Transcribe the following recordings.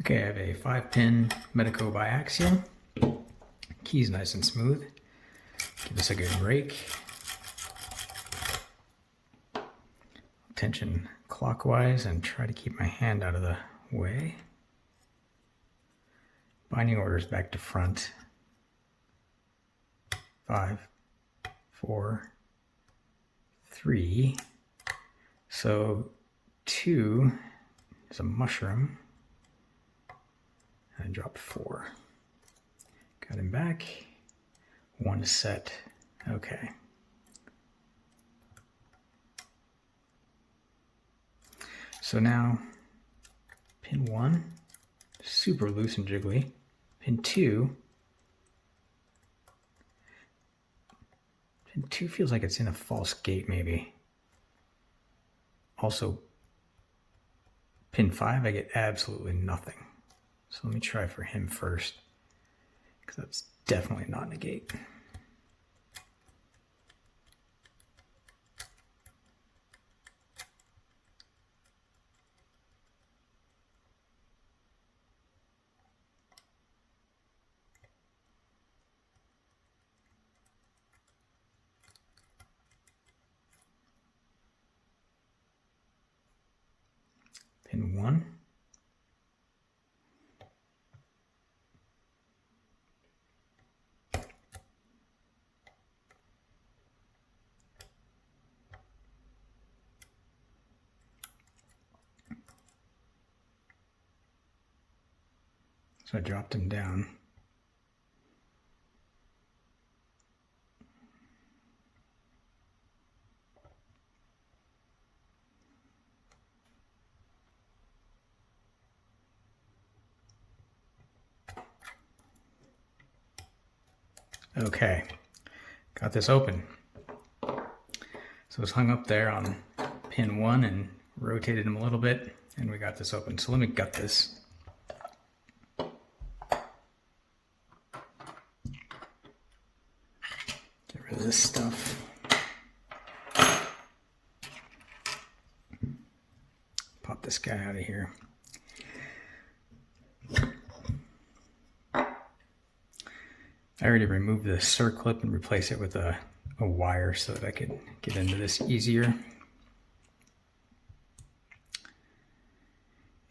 Okay, I have a 5-pin Medeco Biaxial. Key's nice and smooth. Give this a good rake. Tension clockwise and try to keep my hand out of the way. Binding orders back to front. 5, 4, 3. So 2 is a mushroom. And I dropped 4. Got him back. 1 set. Okay. So now, pin 1, super loose and jiggly. Pin 2 feels like it's in a false gate maybe. Also, pin 5, I get absolutely nothing. So let me try for him first, because that's definitely not in a gate. Pin 1. So I dropped him down. Okay, got this open. So it's hung up there on pin 1 and rotated him a little bit, and we got this open. So let me gut this. Get rid of this stuff. Pop this guy out of here. I already removed the circlip and replaced it with a wire so that I could get into this easier.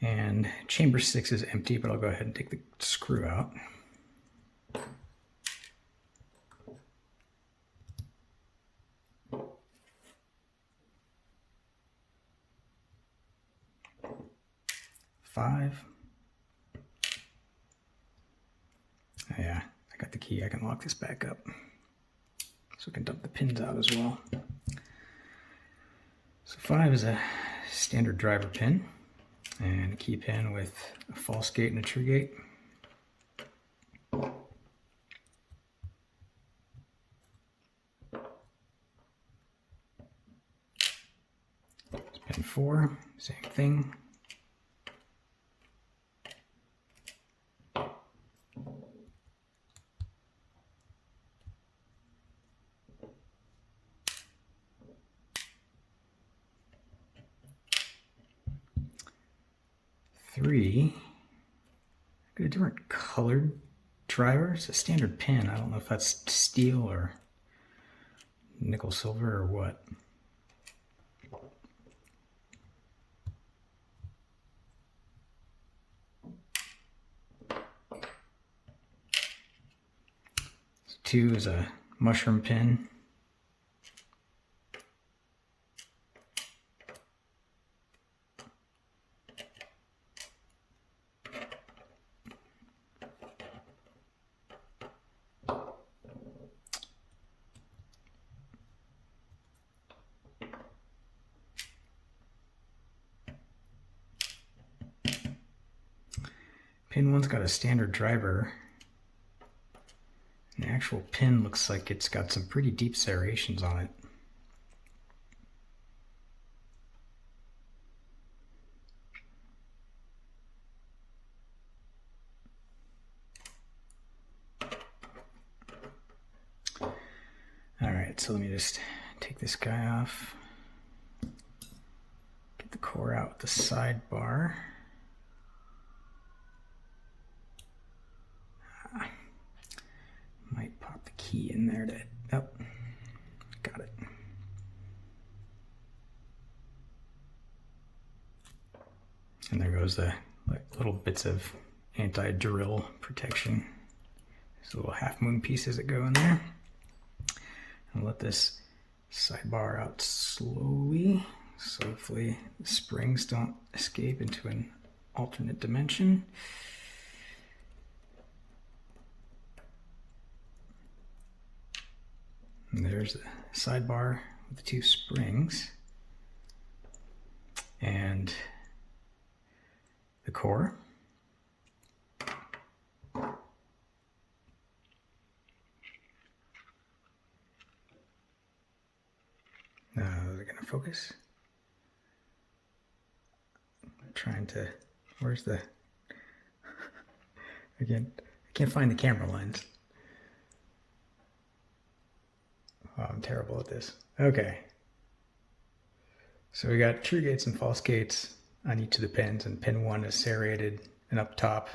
And chamber 6 is empty, but I'll go ahead and take the screw out. Five. Oh, yeah. I got the key. I can lock this back up. So I can dump the pins out as well. So 5 is a standard driver pin and a key pin with a false gate and a true gate. Pin 4, same thing. Three, got a different colored driver. It's a standard pin. I don't know if that's steel or nickel silver or what. So 2 is a mushroom pin. Pin 1's got a standard driver. The actual pin looks like it's got some pretty deep serrations on it. Alright, so let me just take this guy off. Get the core out with the sidebar. key in there to, oh, got it. And there goes the little bits of anti-drill protection. These little half moon pieces that go in there. And let this sidebar out slowly, so hopefully the springs don't escape into an alternate dimension. And there's the sidebar with the two springs and the core. Is it going to focus? I'm trying to, where's the, again, I can't find the camera lens. Oh, I'm terrible at this. Okay. So we got true gates and false gates on each of the pins, and pin 1 is serrated, and up top,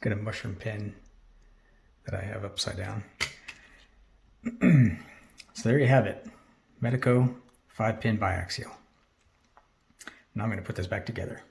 got a mushroom pin that I have upside down. So there you have it. Medeco 5-pin biaxial. Now I'm going to put this back together.